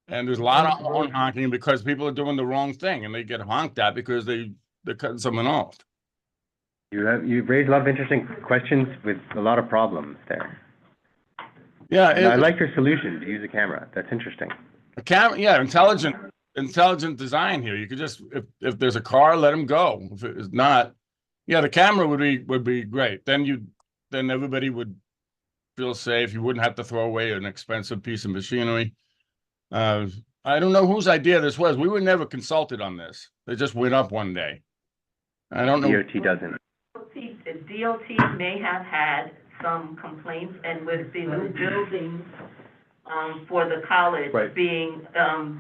And there's a lot of horn honking because people are doing the wrong thing, and they get honked at because they're cutting someone off. You've raised a lot of interesting questions with a lot of problems there. Yeah, I like your solution to use a camera. That's interesting. A camera, yeah, intelligent design here. You could just, if there's a car, let them go. If it's not, yeah, the camera would be great. Then everybody would feel safe. You wouldn't have to throw away an expensive piece of machinery. I don't know whose idea this was. We were never consulted on this. They just went up one day. I don't know. DOT doesn't. DOT may have had some complaints, and with the new buildings, for the college Right. being,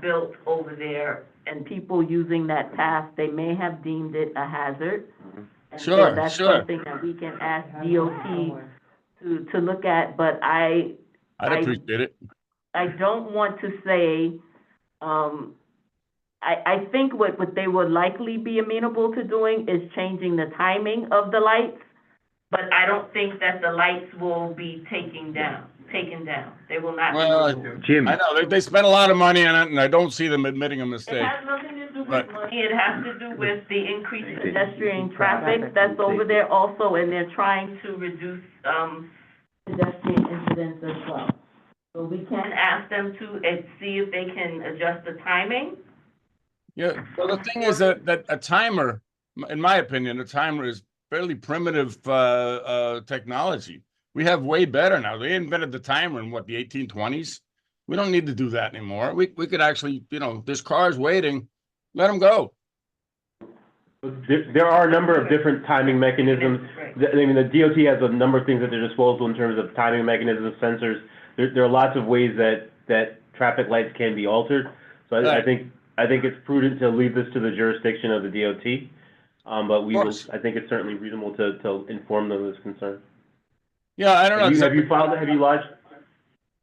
built over there, and people using that path, they may have deemed it a hazard. And so Sure, that's sure. something that we can ask DOT to look at, but I'd appreciate it. I don't want to say, I think what they would likely be amenable to doing is changing the timing of the lights, but I don't think that the lights will be taken down. They will not. Well, Jim. I know, they spent a lot of money on it, and I don't see them admitting a It mistake. has nothing to do with But- money, it has to do with the increased pedestrian traffic that's over there also, and they're trying to reduce, pedestrian incidents as well. So we can ask them to, see if they can adjust the timing. Yeah, well, the thing is that a timer, in my opinion, a timer is fairly primitive technology. We have way better now. They invented the timer in the 1820s? We don't need to do that anymore. We could actually, there's cars waiting, let them go. There are a number of different timing mechanisms. Right. I mean, the DOT has a number of things at their disposal in terms of timing mechanisms, sensors. There are lots of ways that traffic lights can be altered. So I Right. think it's prudent to leave this to the jurisdiction of the DOT. But I think it's certainly reasonable to inform them of this concern. Yeah, I don't know. Have you lodged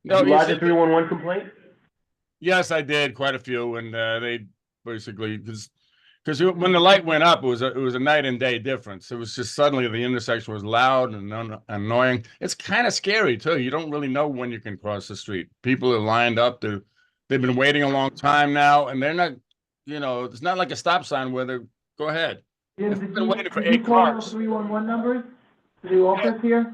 No, a 311 complaint? Yes, I did, quite a few, and they basically, because when the light went up, it was a night and day difference. It was just suddenly the intersection was loud and annoying. It's kind of scary too. You don't really know when you can cross the street. People are lined up. They've been waiting a long time now, and they're not. It's not like a stop sign where they go ahead. Jim, I've been waiting for did you 8 call the cars. 311 numbers to the office here?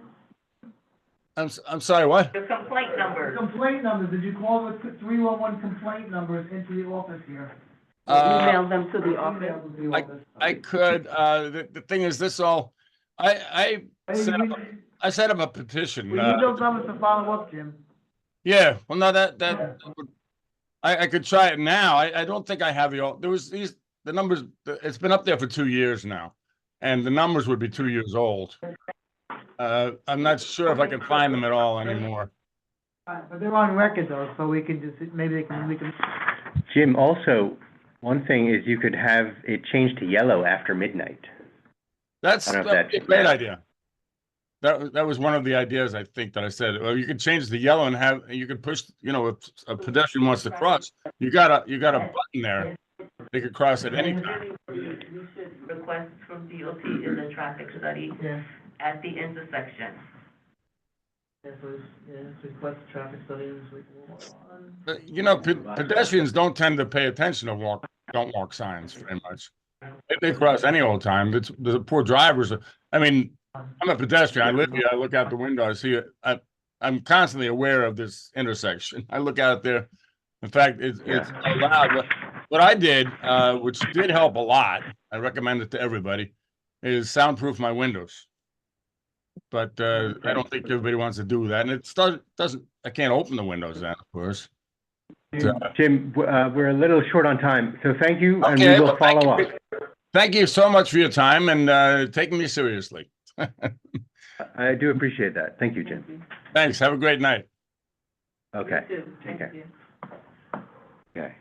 I'm sorry, what? The complaint The number, complaint numbers, did you call the 311 complaint numbers into the office here? email them to the office. Email them to the office. I could. The thing is, this all. Hey, I set up a petition. we need those numbers to follow up, Jim. Yeah, well, no, I could try it now. I don't think I have the numbers, it's been up there for 2 years now. And the numbers would be 2 years old. I'm not sure if I can find them at all anymore. But they're on record though, so we can just, maybe we can. Jim, also, one thing is you could have it change to yellow after midnight. That's I don't know if a great idea. That was one of the ideas I think that I said. Well, you could change the yellow and you could push, if a pedestrian wants to cross, you got a button there. They could cross at any time. We should request from DOT in the traffic study Yeah, at the intersection. let's request a traffic study this week. Pedestrians don't tend to pay attention to don't walk signs very much. They cross any old time. The poor drivers. I mean, I'm a pedestrian. I live here. I look out the window. I see it. I'm constantly aware of this intersection. I look out there. In fact, it's loud. What I did, which did help a lot, I recommend it to everybody, is soundproof my windows. But I don't think everybody wants to do that, and it doesn't. I can't open the windows then, of course. Jim, we're a little short on time, so thank you, and Okay, we will well, thank follow you. up. Thank you so much for your time and taking me seriously. I do appreciate that. Thank you, Jim. Thanks. Have a great night. Okay. You too. Take Thank care. you. Okay.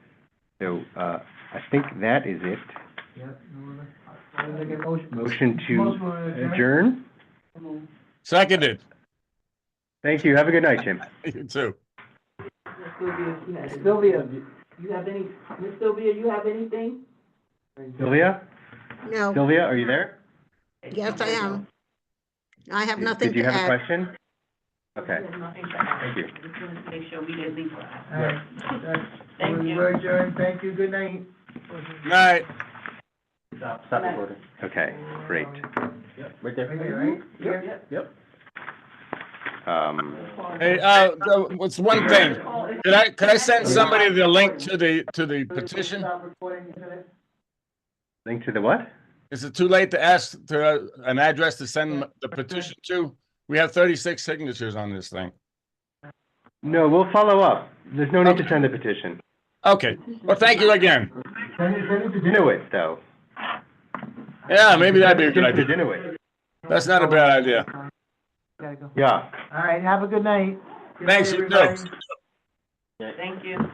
So, I think that is it. Yeah, make a motion. Motion Motion to adjourn. Seconded. Thank you. Have a good night, Jim. You too. Sylvia. You have any, Ms. Sylvia, you have anything? Sylvia? No, Sylvia, are you there? yes, I am. I have nothing Did you to have a add. question? Okay. There's nothing to add. Thank you. Just wanted to make sure we didn't leave her out. All right. Thank you. We're adjourned. Thank you. Good night. Night. Stop recording. Okay, great. Yep, right there. Okay, right? Yep. Hey, what's one thing? Could I send somebody the link to the petition? Stop recording, isn't it? Link to the what? Is it too late to ask to an address to send the petition to? We have 36 signatures on this thing. No, we'll follow up. There's no need to send a petition. Okay. Well, thank you again. Send it to Inuit, though. Yeah, maybe that'd be a good Just idea. Inuit. That's not a bad idea. Gotta go. Yeah. All right, have a good night. Good Thanks, night, you too. everybody. Thank you.